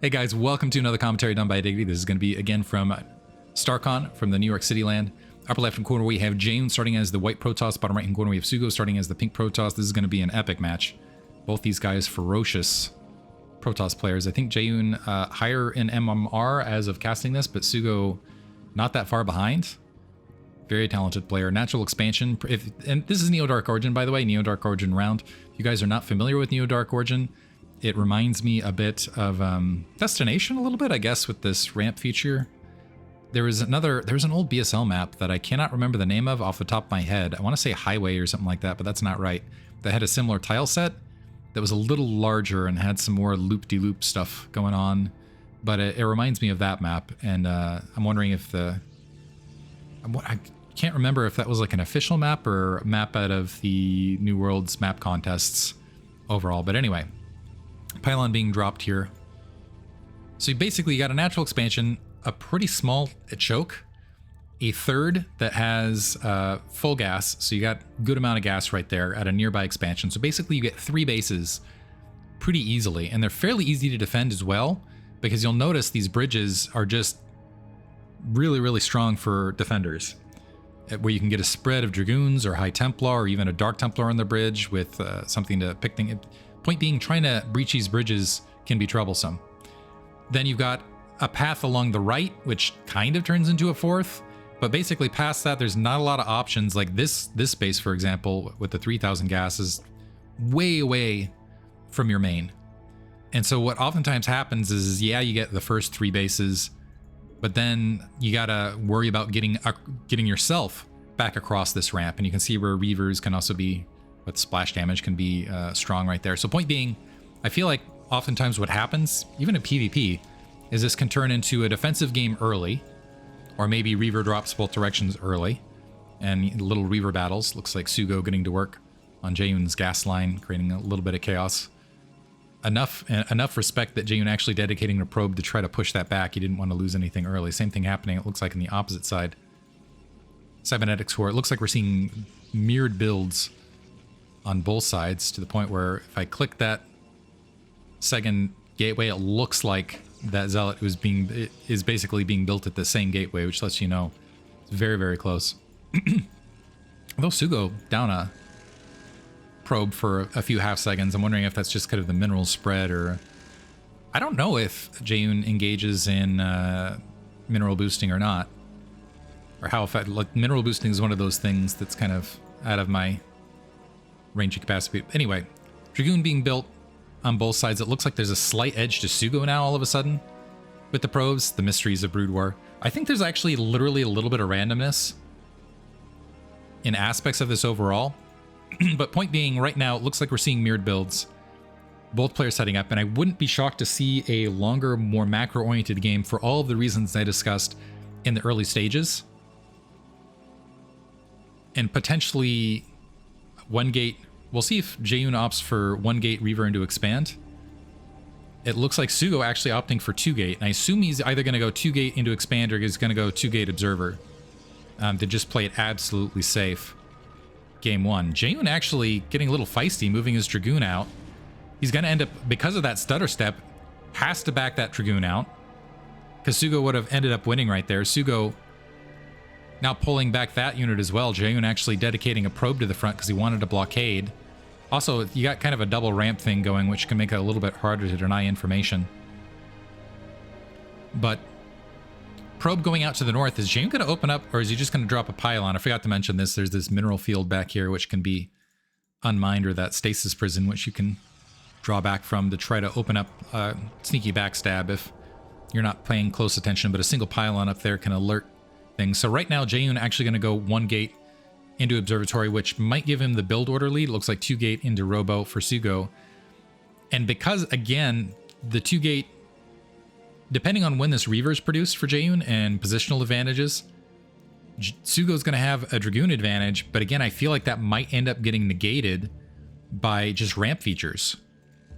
Hey guys, welcome to another commentary done by Diggity. This is going to be again from StarCon from the New York City land. Upper left hand corner we have Jaeyun starting as the white Protoss. Bottom right hand corner we have Sugo starting as the pink Protoss. This is going to be an epic match. Both these guys ferocious Protoss players. I think Jaeyun higher in MMR as of casting this, but Sugo not that far behind. Very talented player. Natural expansion. And this is Neo Dark Origin, by the way. Neo Dark Origin round. If you guys are not familiar with Neo Dark Origin, it reminds me a bit of Destination a little bit, I guess, with this ramp feature. There's an old BSL map that I cannot remember the name of off the top of my head. I want to say Highway or something like that, but that's not right. That had a similar tile set that was a little larger and had some more loop-de-loop stuff going on. But it reminds me of that map, and I'm wondering if I can't remember if that was like an official map or a map out of the New Worlds map contests overall. But anyway, pylon being dropped here. So basically you got a natural expansion, a pretty small choke, a third that has full gas, so you got good amount of gas right there at a nearby expansion. So basically you get 3 bases pretty easily, and they're fairly easy to defend as well, because you'll notice these bridges are just really strong for defenders, where you can get a spread of Dragoons or High Templar or even a Dark Templar on the bridge with something to pick things. Point being, trying to breach these bridges can be troublesome. Then you've got a path along the right, which kind of turns into a fourth, but basically past that, there's not a lot of options. Like this space, for example, with the 3000 gas is way away from your main. And so what oftentimes happens is, yeah, you get the first 3 bases, but then you gotta worry about getting yourself back across this ramp. And you can see where Reavers can also be, but splash damage can be strong right there. So point being, I feel like oftentimes what happens, even in PvP, is this can turn into a defensive game early, or maybe Reaver drops both directions early, and little Reaver battles. Looks like Sugo getting to work on Jaeyun's gas line, creating a little bit of chaos. Enough respect that Jaeyun actually dedicating a probe to try to push that back. He didn't want to lose anything early. Same thing happening, it looks like, on the opposite side. Cybernetics Core, it looks like we're seeing mirrored builds on both sides, to the point where if I click that second gateway, it looks like that Zealot is basically being built at the same gateway, which lets you know it's very close. Although Sugo down a probe for a few half seconds, I'm wondering if that's just kind of the mineral spread, or I don't know if Jaeyun engages in mineral boosting or not, or how effective. Like, mineral boosting is one of those things that's kind of out of my range of capacity. Anyway, Dragoon being built on both sides. It looks like there's a slight edge to Sugo now all of a sudden with the probes, the mysteries of Brood War. I think there's actually literally a little bit of randomness in aspects of this overall. But point being, right now it looks like we're seeing mirrored builds, both players setting up, and I wouldn't be shocked to see a longer, more macro-oriented game for all of the reasons I discussed in the early stages. And potentially one gate. We'll see if Jaeyun opts for 1 gate Reaver into expand. It looks like Sugo actually opting for 2 gate, and I assume he's either going to go 2 gate into expand, or he's going to go 2 gate observer to just play it absolutely safe. Game 1. Jaeyun actually getting a little feisty, moving his Dragoon out. He's going to end up, because of that stutter step, has to back that Dragoon out, because Sugo would have ended up winning right there. Sugo now pulling back that unit as well. Jaeyun actually dedicating a probe to the front because he wanted a blockade. Also, you got kind of a double ramp thing going, which can make it a little bit harder to deny information. But probe going out to the north, is Jaeyun going to open up, or is he just going to drop a pylon? I forgot to mention this. There's this mineral field back here, which can be unmined, or that stasis prison, which you can draw back from to try to open up a sneaky backstab if you're not paying close attention. But a single pylon up there can alert things. So right now, Jaeyun actually going to go 1 gate into Observatory, which might give him the build order lead. Looks like 2 gate into Robo for Sugo. And because, again, the 2 gate, depending on when this Reaver is produced for Jaeyun and positional advantages, Sugo's going to have a Dragoon advantage. But again, I feel like that might end up getting negated by just ramp features.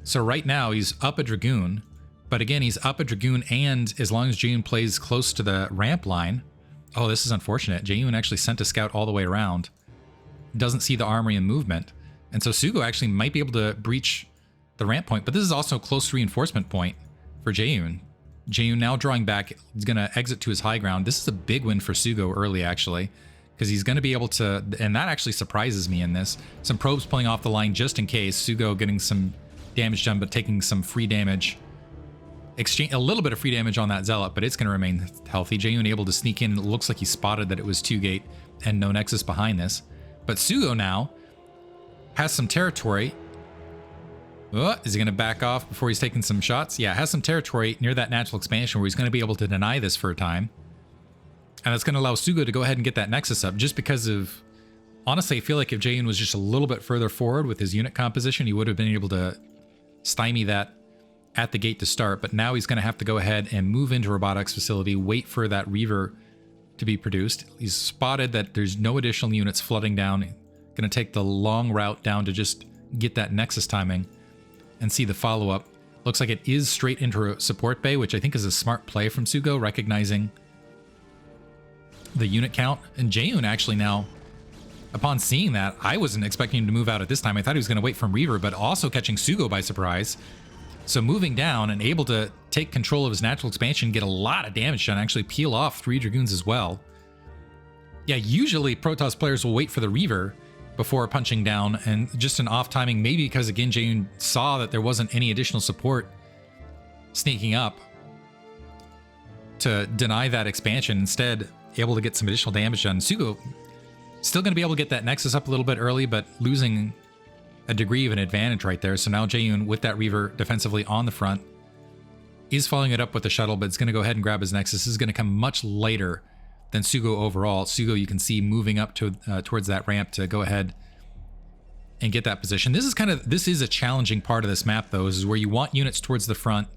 So right now, he's up a Dragoon. But again, he's up a Dragoon, and as long as Jaeyun plays close to the ramp line... Oh, this is unfortunate. Jaeyun actually sent a scout all the way around. Doesn't see the armory and movement. And so Sugo actually might be able to breach the ramp point, but this is also a close reinforcement point for Jaeyun. Jaeyun now drawing back. He's going to exit to his high ground. This is a big win for Sugo early, actually, because he's going to be able to, and that actually surprises me in this. Some probes pulling off the line just in case. Sugo getting some damage done, but taking some free damage. Exchange a little bit of free damage on that Zealot, but it's going to remain healthy. Jaeyun able to sneak in. It looks like he spotted that it was 2-gate and no Nexus behind this. But Sugo now has some territory. Oh, is he going to back off before he's taking some shots? Yeah, has some territory near that natural expansion where he's going to be able to deny this for a time. And that's going to allow Sugo to go ahead and get that Nexus up just because of... Honestly, I feel like if Jaeyun was just a little bit further forward with his unit composition, he would have been able to stymie that at the gate to start. But now he's going to have to go ahead and move into Robotics Facility, wait for that Reaver to be produced. He's spotted that there's no additional units flooding down. Going to take the long route down to just get that Nexus timing and see the follow-up. Looks like it is straight into a support bay, which I think is a smart play from Sugo, recognizing the unit count. And Jaeyun actually now, upon seeing that, I wasn't expecting him to move out at this time. I thought he was going to wait from Reaver, but also catching Sugo by surprise. So moving down and able to take control of his natural expansion, get a lot of damage done, actually peel off 3 Dragoons as well. Yeah, usually Protoss players will wait for the Reaver before punching down, and just an off timing, maybe because again Jaeyun saw that there wasn't any additional support sneaking up to deny that expansion, instead able to get some additional damage done. Sugo still going to be able to get that Nexus up a little bit early, but losing a degree of an advantage right there. So now Jaeyun with that Reaver defensively on the front is following it up with the shuttle, but it's going to go ahead and grab his Nexus. This is going to come much later than Sugo overall. Sugo, you can see moving up to towards that ramp to go ahead and get that position. This is a challenging part of this map, though, is where you want units towards the front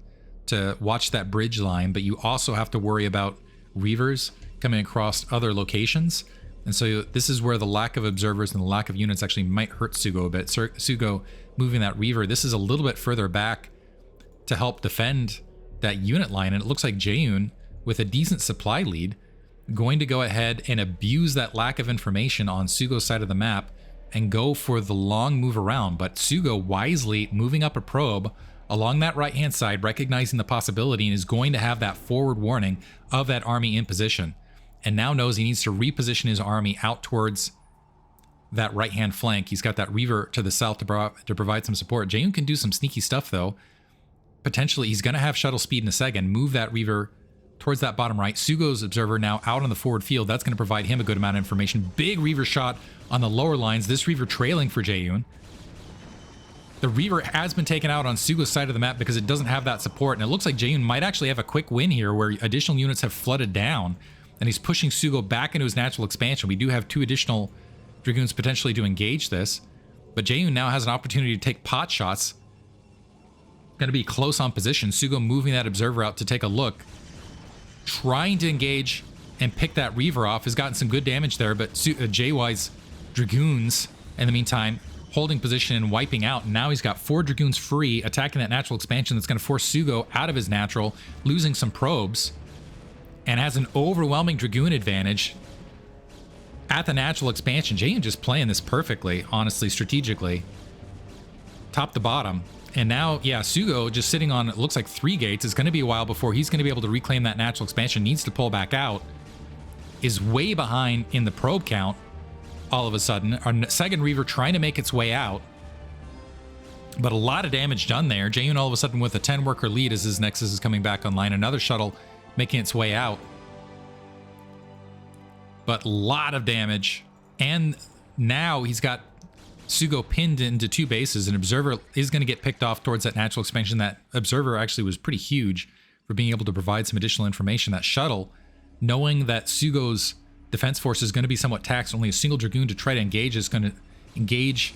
to watch that bridge line, but you also have to worry about Reavers coming across other locations. And so this is where the lack of observers and the lack of units actually might hurt Sugo a bit. Sugo moving that Reaver, this is a little bit further back to help defend that unit line, and it looks like Jaeyun, with a decent supply lead, going to go ahead and abuse that lack of information on Sugo's side of the map and go for the long move around. But Sugo wisely moving up a probe along that right-hand side, recognizing the possibility, and is going to have that forward warning of that army in position. And now knows he needs to reposition his army out towards that right-hand flank. He's got that Reaver to the south to provide some support. Jaeyun can do some sneaky stuff, though. Potentially, he's going to have shuttle speed in a second. Move that Reaver towards that bottom right. Sugo's observer now out on the forward field. That's going to provide him a good amount of information. Big Reaver shot on the lower lines. This Reaver trailing for Jaeyun. The Reaver has been taken out on Sugo's side of the map because it doesn't have that support. And it looks like Jaeyun might actually have a quick win here where additional units have flooded down. And he's pushing Sugo back into his natural expansion. We do have 2 additional Dragoons potentially to engage this. But Jaeyun now has an opportunity to take pot shots. Going to be close on position. Sugo moving that observer out to take a look. Trying to engage and pick that Reaver off. Has gotten some good damage there, but JY's Dragoons, in the meantime, holding position and wiping out. And now he's got 4 Dragoons free, attacking that natural expansion that's going to force Sugo out of his natural, losing some probes, and has an overwhelming Dragoon advantage at the natural expansion. Jaeyun just playing this perfectly, honestly, strategically, top to bottom. And now, yeah, Sugo just sitting on, it looks like 3 gates. It's going to be a while before he's going to be able to reclaim that natural expansion. Needs to pull back out. Is way behind in the probe count all of a sudden. Our second Reaver trying to make its way out. But a lot of damage done there. Jaeyun all of a sudden with a 10-worker lead as his Nexus is coming back online. Another shuttle making its way out. But a lot of damage. And now he's got Sugo pinned into 2 bases. An observer is going to get picked off towards that natural expansion. That observer actually was pretty huge for being able to provide some additional information. That shuttle, knowing that Sugo's defense force is going to be somewhat taxed, only a single Dragoon to try to engage, is going to engage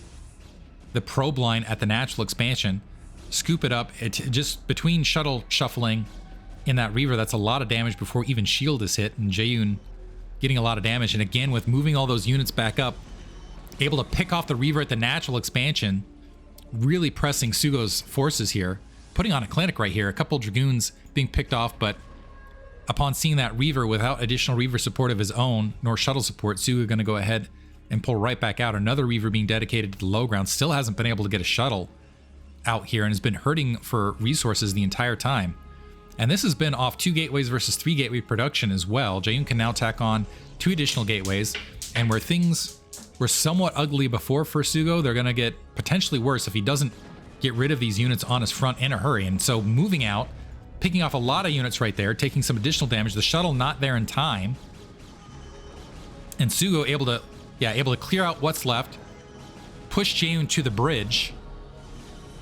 the probe line at the natural expansion, scoop it up. It just between shuttle shuffling in that Reaver, that's a lot of damage before even shield is hit, and Jaeyun getting a lot of damage. And again, with moving all those units back up, able to pick off the Reaver at the natural expansion, really pressing Sugo's forces here, putting on a clinic right here. A couple Dragoons being picked off, but upon seeing that Reaver without additional Reaver support of his own, nor shuttle support, Sugo going to go ahead and pull right back out. Another Reaver being dedicated to the low ground, still hasn't been able to get a shuttle out here and has been hurting for resources the entire time. And this has been off 2 gateways versus 3 gateway production as well. Jaeyun can now tack on 2 additional gateways. And where things were somewhat ugly before for Sugo, they're going to get potentially worse if he doesn't get rid of these units on his front in a hurry. And so moving out, picking off a lot of units right there, taking some additional damage. The shuttle not there in time. And Sugo able to clear out what's left, push Jaeyun to the bridge,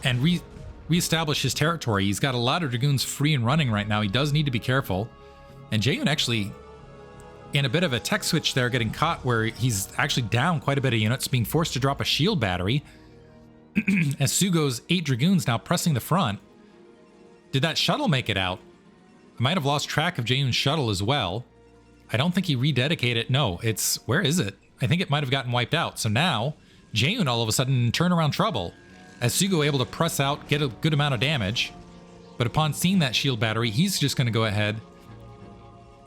and reestablish his territory. He's got a lot of Dragoons free and running right now. He does need to be careful. And Jaeyun actually in a bit of a tech switch there, getting caught where he's actually down quite a bit of units, being forced to drop a shield battery. As Sugo's 8 Dragoons now pressing the front. Did that shuttle make it out? I might have lost track of Jaeyun's shuttle as well. I don't think he rededicated. No, where is it? I think it might have gotten wiped out. So now, Jaeyun all of a sudden in turnaround trouble. As Sugo able to press out, get a good amount of damage. But upon seeing that shield battery, he's just going to go ahead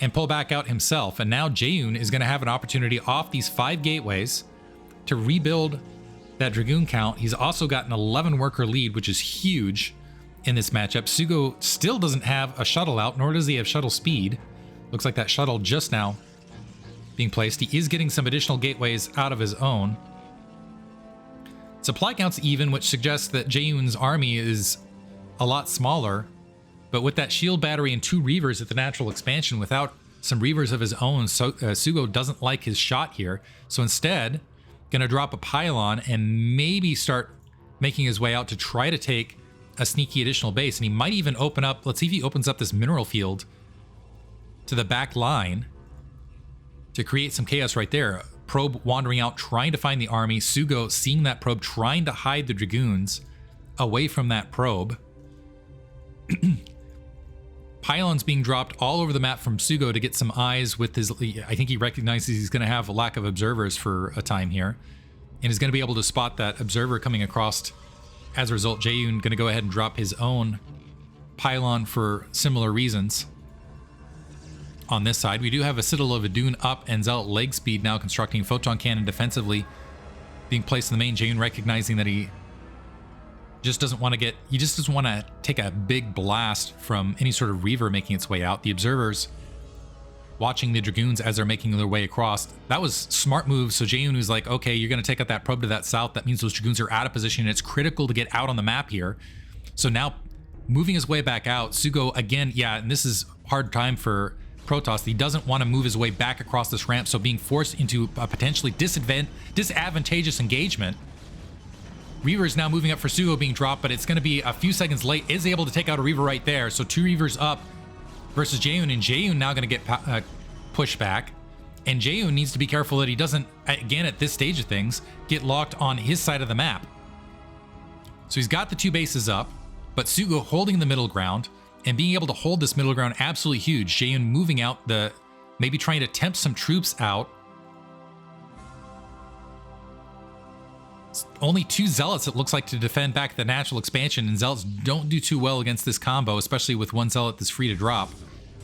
and pull back out himself. And now Jaeyun is going to have an opportunity off these 5 gateways to rebuild that Dragoon count. He's also got an 11 worker lead, which is huge in this matchup. Sugo still doesn't have a shuttle out, nor does he have shuttle speed. Looks like that shuttle just now being placed. He is getting some additional gateways out of his own. Supply count's even, which suggests that Jaeyun's army is a lot smaller. But with that shield battery and 2 Reavers at the natural expansion, without some Reavers of his own, Sugo doesn't like his shot here. So instead, going to drop a pylon and maybe start making his way out to try to take a sneaky additional base. And he might even open up, let's see if he opens up this mineral field to the back line to create some chaos right there. Probe wandering out, trying to find the army. Sugo seeing that probe, trying to hide the Dragoons away from that probe. Pylons being dropped all over the map from Sugo to get some eyes with his... I think he recognizes he's going to have a lack of observers for a time here. And is going to be able to spot that observer coming across. As a result, Jaeyun going to go ahead and drop his own pylon for similar reasons. On this side, we do have a Citadel of Adun up and Zealot leg speed now constructing photon cannon defensively being placed in the main. Jaeyun recognizing that he just doesn't want to take a big blast from any sort of Reaver making its way out. The observers watching the Dragoons as they're making their way across. That was smart move. So Jaeyun was like, okay, you're going to take out that probe to that south. That means those Dragoons are out of position. And it's critical to get out on the map here. So now moving his way back out, Sugo again, yeah, and this is hard time for Protoss. He doesn't want to move his way back across this ramp. So being forced into a potentially disadvantageous engagement. Reaver is now moving up for Sugo being dropped, but it's going to be a few seconds late. Is able to take out a Reaver right there. So 2 Reavers up versus Jaeyun, and Jaeyun now going to get pushed back. And Jaeyun needs to be careful that he doesn't, again at this stage of things, get locked on his side of the map. So he's got the 2 bases up, but Sugo holding the middle ground and being able to hold this middle ground absolutely huge. Jaeyun moving out maybe trying to tempt some troops out. Only 2 Zealots, it looks like, to defend back the natural expansion, and Zealots don't do too well against this combo, especially with 1 Zealot that's free to drop.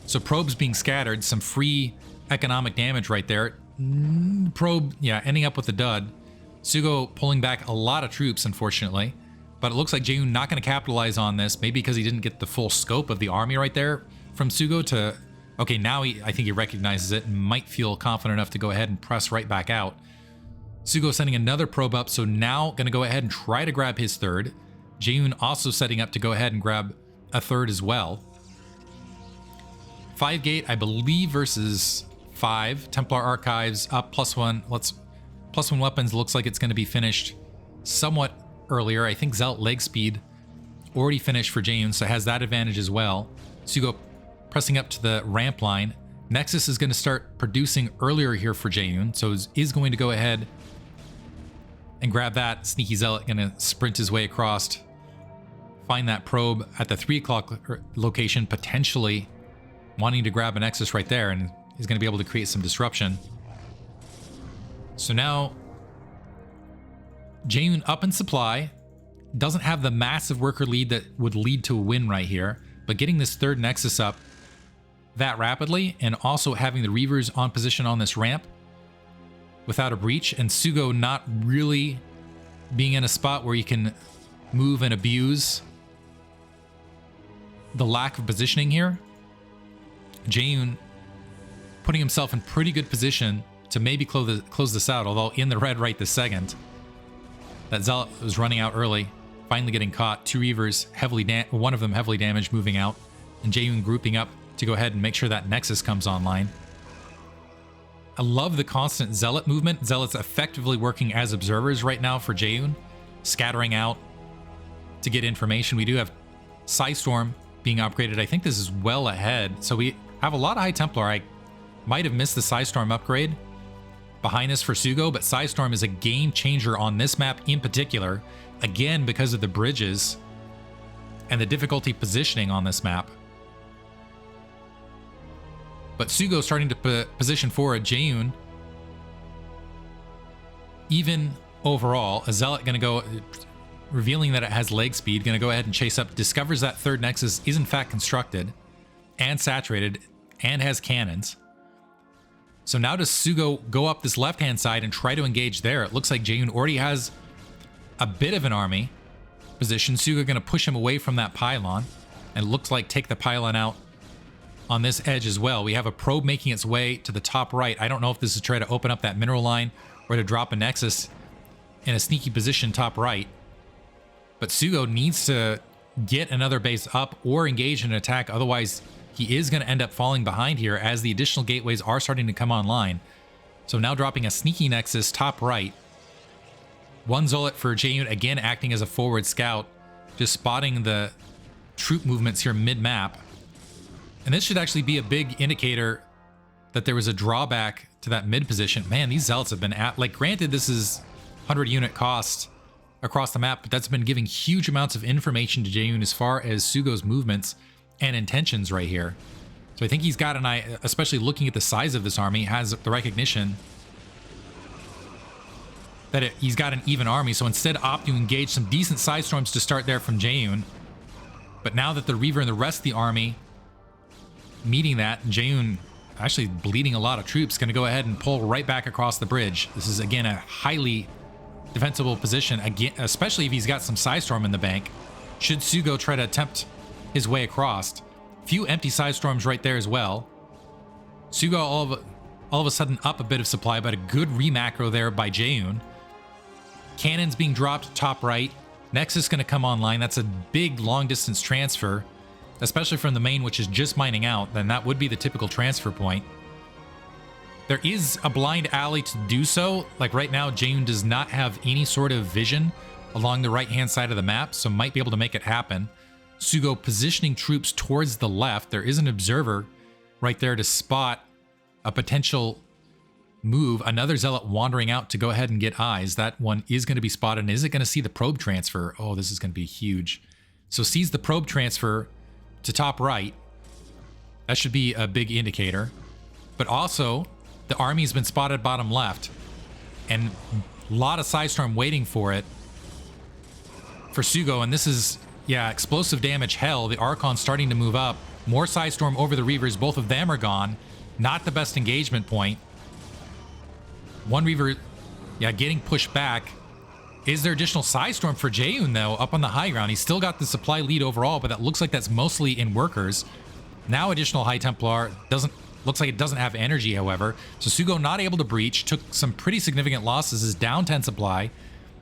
So probes being scattered, some free economic damage right there. Probe, yeah, ending up with a dud. Sugo pulling back a lot of troops, unfortunately. But it looks like Jaeyun not going to capitalize on this, maybe because he didn't get the full scope of the army right there from Sugo to... Okay, now I think he recognizes it and might feel confident enough to go ahead and press right back out. Sugo sending another probe up, so now going to go ahead and try to grab his 3rd. Jaeyun also setting up to go ahead and grab a 3rd as well. 5 gate, I believe, versus 5. Templar Archives up +1. +1 weapons looks like it's going to be finished somewhat earlier. I think Zealot leg speed already finished for Jaeyun, so has that advantage as well. Sugo pressing up to the ramp line. Nexus is going to start producing earlier here for Jaeyun, so is going to go ahead and grab that. Sneaky Zealot going to sprint his way across, find that probe at the 3 o'clock location, potentially wanting to grab a Nexus right there, and is going to be able to create some disruption. So now Jaeyun up in supply, doesn't have the massive worker lead that would lead to a win right here, but getting this 3rd Nexus up that rapidly, and also having the Reavers on position on this ramp without a breach, and Sugo not really being in a spot where you can move and abuse the lack of positioning here, Jaeyun putting himself in pretty good position to maybe close this out, although in the red right this second. That Zealot was running out early, finally getting caught. Two Reavers, one of them heavily damaged, moving out, and Jaeyun grouping up to go ahead and make sure that Nexus comes online. I love the constant Zealot movement. Zealots effectively working as observers right now for Jaeyun, scattering out to get information. We do have Psystorm being upgraded. I think this is well ahead. So we have a lot of High Templar. I might have missed the Psystorm upgrade behind us for Sugo, but Psystorm is a game changer on this map in particular, again because of the bridges and the difficulty positioning on this map. But Sugo starting to position forward. Jaeyun, even overall, a Zealot going to go, revealing that it has leg speed, going to go ahead and chase up, discovers that third Nexus is in fact constructed and saturated and has cannons. So now does Sugo go up this left-hand side and try to engage there? It looks like Jaeyun already has a bit of an army position. Sugo going to push him away from that pylon, and it looks like take the pylon out on this edge as well. We have a probe making its way to the top right. I don't know if this is trying to open up that mineral line or to drop a Nexus in a sneaky position top right. But Sugo needs to get another base up or engage in an attack. Otherwise, he is going to end up falling behind here as the additional gateways are starting to come online. So now dropping a sneaky Nexus top right. One Zealot for Jaeyun, again acting as a forward scout, just spotting the troop movements here mid-map. And this should actually be a big indicator that there was a drawback to that mid position. Man, these Zealots have been like, granted, this is 100 unit cost across the map, but that's been giving huge amounts of information to Jaeyun as far as Sugo's movements and intentions right here. So I think he's got an eye, especially looking at the size of this army, has the recognition that he's got an even army. So instead opt to engage some decent side storms to start there from Jaeyun. But now that the Reaver and the rest of the army meeting that, Jaeyun actually bleeding a lot of troops, going to go ahead and pull right back across the bridge. This is again a highly defensible position, again, especially if he's got some Psystorm in the bank. Should Sugo try to attempt his way across. Few empty Psystorms right there as well. Sugo all of a sudden up a bit of supply, but a good remacro there by Jaeyun. Cannons being dropped top right. Nexus going to come online. That's a big long distance transfer, especially from the main, which is just mining out. Then that would be the typical transfer point. There is a blind alley to do so. Like right now, Jaeyun does not have any sort of vision along the right-hand side of the map, so might be able to make it happen. Sugo positioning troops towards the left. There is an observer right there to spot a potential move. Another Zealot wandering out to go ahead and get eyes. That one is going to be spotted. And is it going to see the probe transfer? Oh, this is going to be huge. So sees the probe transfer to top right. That should be a big indicator. But also, the army's been spotted bottom left. And a lot of Psystorm waiting for it for Sugo. And this is, yeah, explosive damage hell. The Archon's starting to move up. More Psystorm over the Reavers. Both of them are gone. Not the best engagement point. One Reaver, yeah, getting pushed back. Is there additional Psystorm for Jaeyun, though, up on the high ground? He's still got the supply lead overall, but that looks like that's mostly in workers. Now additional High Templar. Looks like it doesn't have energy, however. So Sugo not able to breach. Took some pretty significant losses. Is down 10 supply.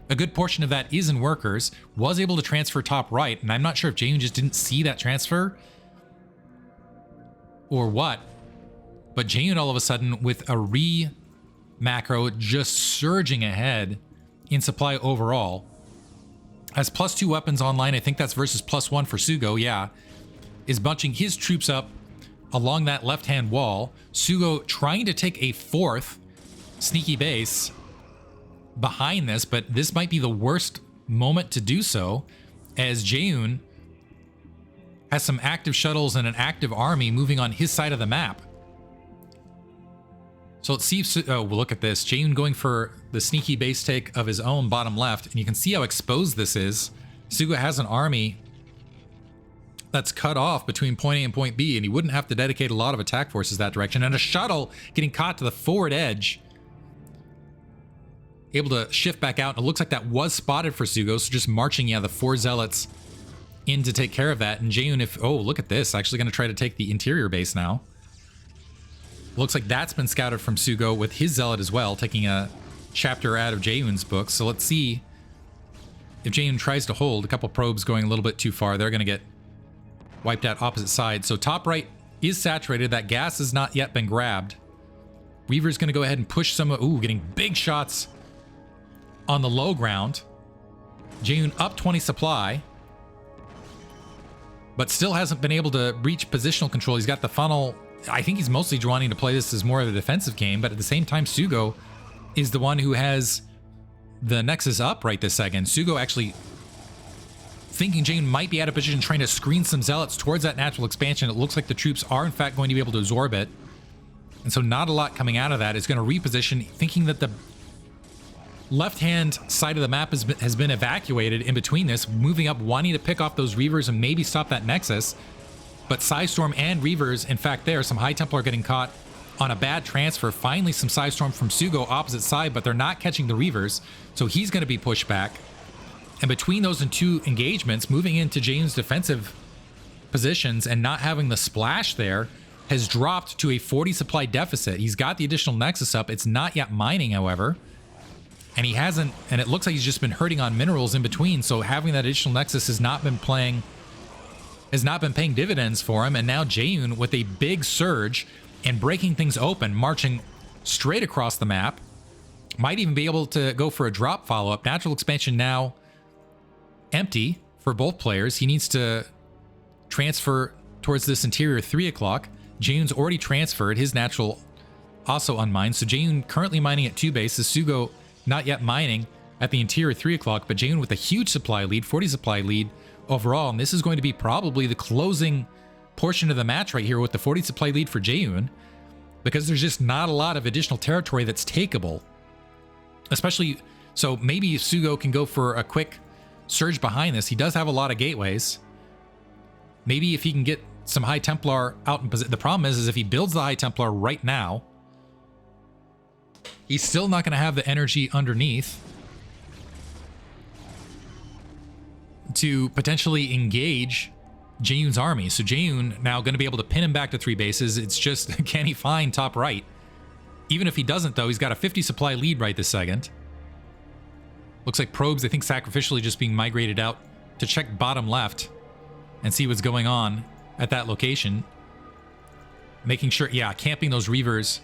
A good portion of that is in workers. Was able to transfer top right, and I'm not sure if Jaeyun just didn't see that transfer or what. But Jaeyun all of a sudden with a macro just surging ahead in supply overall. Has +2 weapons online. I think that's versus +1 for Sugo, yeah. Is bunching his troops up along that left-hand wall. Sugo trying to take a fourth sneaky base behind this, but this might be the worst moment to do so, as Jaeyun has some active shuttles and an active army moving on his side of the map. So let's see if, oh, well, look at this. Jaeyun going for the sneaky base take of his own bottom left, and you can see how exposed this is. Sugo has an army that's cut off between point A and point B, and he wouldn't have to dedicate a lot of attack forces that direction. And a shuttle getting caught to the forward edge, able to shift back out. It looks like that was spotted for Sugo, so just marching, yeah, the 4 Zealots in to take care of that. And Jaeyun, if... Oh, look at this. Actually going to try to take the interior base now. Looks like that's been scouted from Sugo with his Zealot as well, taking a chapter out of Jaeyun's book. So let's see if Jaeyun tries to hold. A couple probes going a little bit too far. They're going to get wiped out opposite side. So top right is saturated. That gas has not yet been grabbed. Weaver's going to go ahead and push some... Ooh, getting big shots on the low ground. Jaeyun up 20 supply, but still hasn't been able to reach positional control. He's got the funnel. I think he's mostly wanting to play this as more of a defensive game, but at the same time, Sugo is the one who has the Nexus up right this second. Sugo actually thinking Jaeyun might be out of position, trying to screen some Zealots towards that natural expansion. It looks like the troops are in fact going to be able to absorb it. And so not a lot coming out of that. It's going to reposition, thinking that the left-hand side of the map has been evacuated in between this, moving up, wanting to pick off those Reavers and maybe stop that Nexus. But Psystorm and Reavers, in fact, there, some High Templar getting caught on a bad transfer. Finally, some Psystorm from Sugo opposite side, but they're not catching the Reavers, so he's going to be pushed back. And between those and two engagements, moving into Jaeyun's defensive positions and not having the splash there has dropped to a 40 supply deficit. He's got the additional Nexus up. It's not yet mining, however. And he hasn't, and it looks like he's just been hurting on minerals in between, so having that additional Nexus has not been paying dividends for him. And now Jaeyun with a big surge and breaking things open, marching straight across the map. Might even be able to go for a drop follow-up. Natural expansion now empty for both players. He needs to transfer towards this interior 3 o'clock. Jaeyun's already transferred, his natural also unmined. So Jaeyun currently mining at 2 bases. Sugo not yet mining at the interior 3 o'clock, but Jaeyun with a huge supply lead, 40 supply lead overall. And this is going to be probably the closing portion of the match right here with the 40 supply lead for Jaeyun, because there's just not a lot of additional territory that's takeable. Especially, so maybe Sugo can go for a quick surge behind this. He does have a lot of gateways. Maybe if he can get some High Templar out in position. The problem is if he builds the High Templar right now, he's still not going to have the energy underneath to potentially engage Jaeyun's army. So Jaeyun now going to be able to pin him back to 3 bases. It's just, can he find top right? Even if he doesn't, though, he's got a 50 supply lead right this second. Looks like probes, I think, sacrificially just being migrated out to check bottom left and see what's going on at that location. Making sure, yeah, camping those Reavers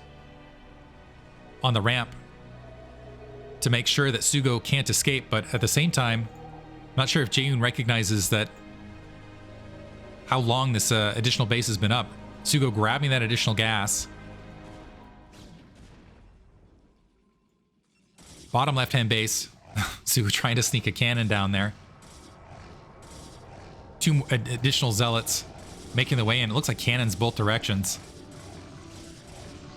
on the ramp to make sure that Sugo can't escape. But at the same time, I'm not sure if Jaeyun recognizes that how long this additional base has been up. Sugo grabbing that additional gas. Bottom left-hand base. Sugo trying to sneak a cannon down there. 2 additional Zealots making the way in. It looks like cannons both directions.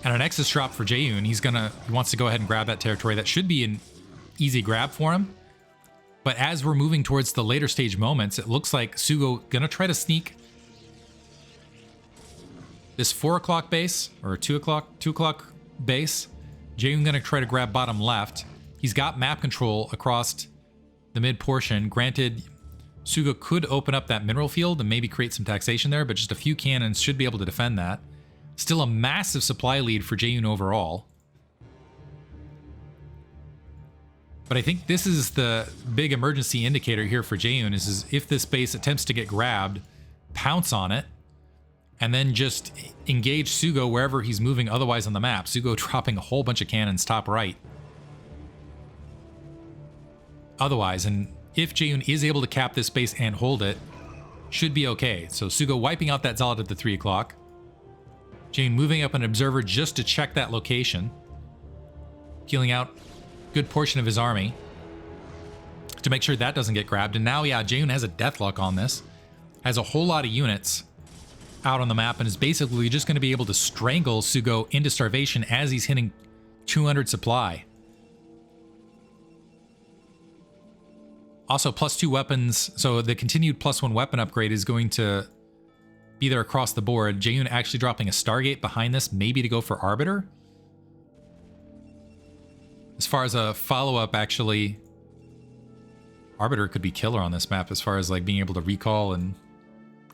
And an Nexus drop for Jaeyun. He wants to go ahead and grab that territory. That should be an easy grab for him. But as we're moving towards the later stage moments, it looks like Sugo gonna try to sneak this 4 o'clock base, or 2 o'clock base. Jaeyun gonna try to grab bottom left. He's got map control across the mid portion. Granted, Sugo could open up that mineral field and maybe create some taxation there, but just a few cannons should be able to defend that. Still a massive supply lead for Jaeyun overall. But I think this is the big emergency indicator here for Jaeyun, is if this base attempts to get grabbed, pounce on it, and then just engage Sugo wherever he's moving otherwise on the map. Sugo dropping a whole bunch of cannons top right. Otherwise, and if Jaeyun is able to cap this base and hold it, should be okay. So Sugo wiping out that Zealot at the 3 o'clock. Jaeyun moving up an observer just to check that location. Peeling out a good portion of his army to make sure that doesn't get grabbed. And now, yeah, Jaeyun has a deathlock on this. Has a whole lot of units out on the map and is basically just going to be able to strangle Sugo into starvation as he's hitting 200 supply. Also, +2 weapons, so the continued +1 weapon upgrade is going to be there across the board. Jaeyun actually dropping a Stargate behind this, maybe to go for Arbiter. As far as a follow-up, actually, Arbiter could be killer on this map as far as like being able to recall and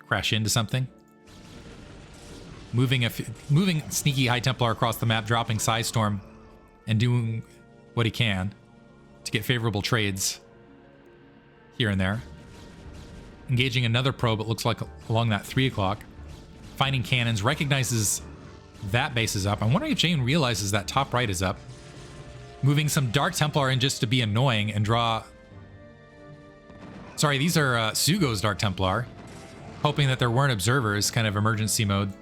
crash into something. Moving sneaky High Templar across the map, dropping Psystorm, and doing what he can to get favorable trades here and there. Engaging another probe, it looks like along that 3 o'clock. Finding cannons, recognizes that base is up. I'm wondering if Jaeyun realizes that top right is up. Moving some Dark Templar in just to be annoying and draw... Sorry, these are Sugo's Dark Templar. Hoping that there weren't observers, kind of emergency mode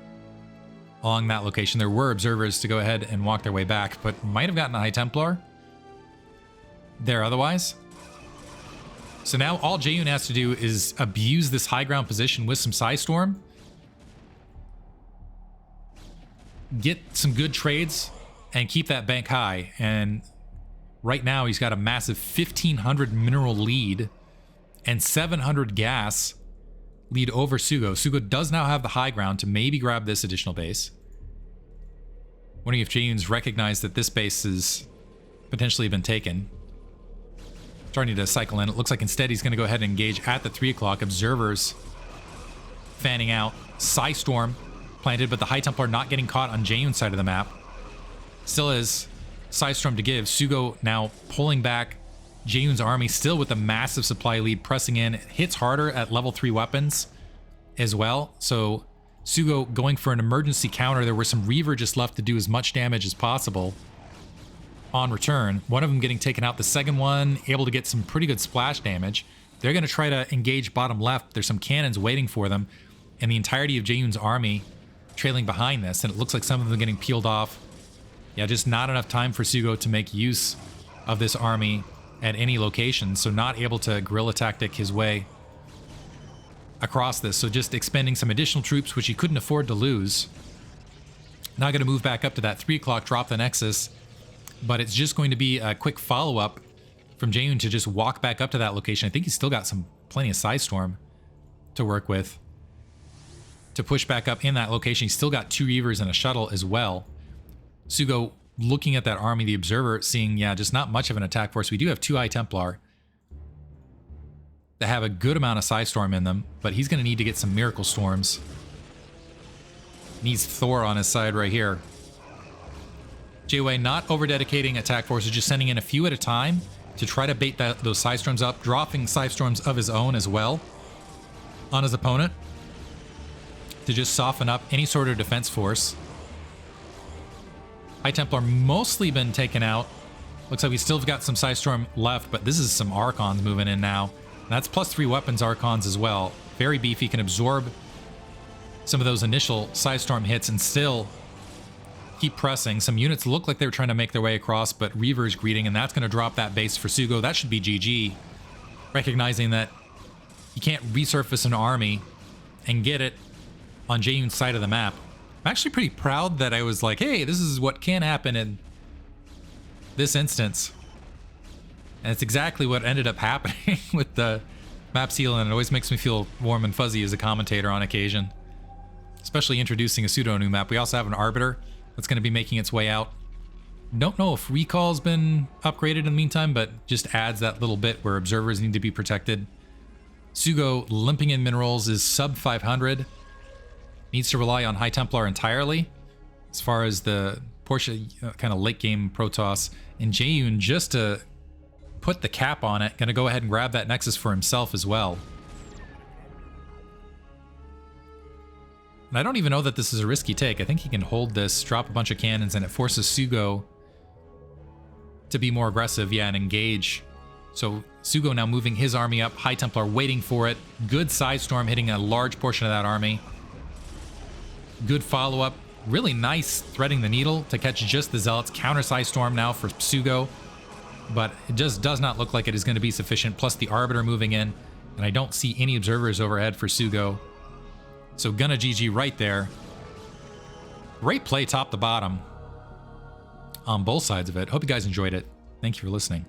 along that location. There were observers to go ahead and walk their way back, but might have gotten a High Templar there otherwise. So now all Jaeyun has to do is abuse this high ground position with some Psystorm. Get some good trades and keep that bank high. And right now he's got a massive 1,500 mineral lead and 700 gas lead over Sugo. Sugo does now have the high ground to maybe grab this additional base. Wondering if Jaeyun's recognized that this base has potentially been taken. Starting to cycle in. It looks like instead he's going to go ahead and engage at the 3 o'clock. Observers fanning out. Psystorm planted, but the High Templar not getting caught on Jaeyun's side of the map. Still is Psystorm to give. Sugo now pulling back Jaeyun's army, still with a massive supply lead, pressing in. It hits harder at level 3 weapons as well. So Sugo going for an emergency counter. There were some Reaver just left to do as much damage as possible on return. One of them getting taken out. The second one able to get some pretty good splash damage. They're going to try to engage bottom left. There's some cannons waiting for them, and the entirety of Jaeyun's army trailing behind this, and it looks like some of them getting peeled off. Yeah, just not enough time for Sugo to make use of this army at any location, so not able to guerrilla tactic his way across this. So just expending some additional troops, which he couldn't afford to lose. Now going to move back up to that 3 o'clock, drop the Nexus, but it's just going to be a quick follow-up from Jaeyun to just walk back up to that location. I think he's still got plenty of Psystorm to work with to push back up in that location. He's still got 2 Reavers and a shuttle as well. Sugo looking at that army, the Observer, seeing, yeah, just not much of an attack force. We do have 2 High Templar that have a good amount of Psystorm in them, but he's going to need to get some Miracle Storms. Needs Thor on his side right here. Jaeyun not over-dedicating attack forces, just sending in a few at a time to try to bait those Psystorms up, dropping Psystorms of his own as well on his opponent to just soften up any sort of defense force. High Templar mostly been taken out. Looks like we still have got some Psystorm left, but this is some Archons moving in now. And that's +3 weapons Archons as well. Very beefy, can absorb some of those initial Psystorm hits and still keep pressing. Some units look like they were trying to make their way across, but Reaver's greeting, and that's going to drop that base for Sugo. That should be GG. Recognizing that you can't resurface an army and get it on Jaeyun's side of the map. I'm actually pretty proud that I was like, hey, this is what can happen in this instance. And it's exactly what ended up happening with the map seal, and it always makes me feel warm and fuzzy as a commentator on occasion. Especially introducing a pseudo new map. We also have an Arbiter that's going to be making its way out. Don't know if Recall's been upgraded in the meantime, but just adds that little bit where observers need to be protected. Sugo limping in minerals is sub 500. Needs to rely on High Templar entirely as far as the Porsche kind of late game Protoss. And Jaeyun, just to put the cap on it, going to go ahead and grab that Nexus for himself as well. And I don't even know that this is a risky take. I think he can hold this, drop a bunch of cannons, and it forces Sugo to be more aggressive, yeah, and engage. So Sugo now moving his army up, High Templar waiting for it. Good Psystorm hitting a large portion of that army. Good follow-up. Really nice threading the needle to catch just the Zealots. Counter Psystorm now for Sugo, but it just does not look like it is going to be sufficient. Plus the Arbiter moving in, and I don't see any observers overhead for Sugo. So gonna GG right there. Great play top to bottom on both sides of it. Hope you guys enjoyed it. Thank you for listening.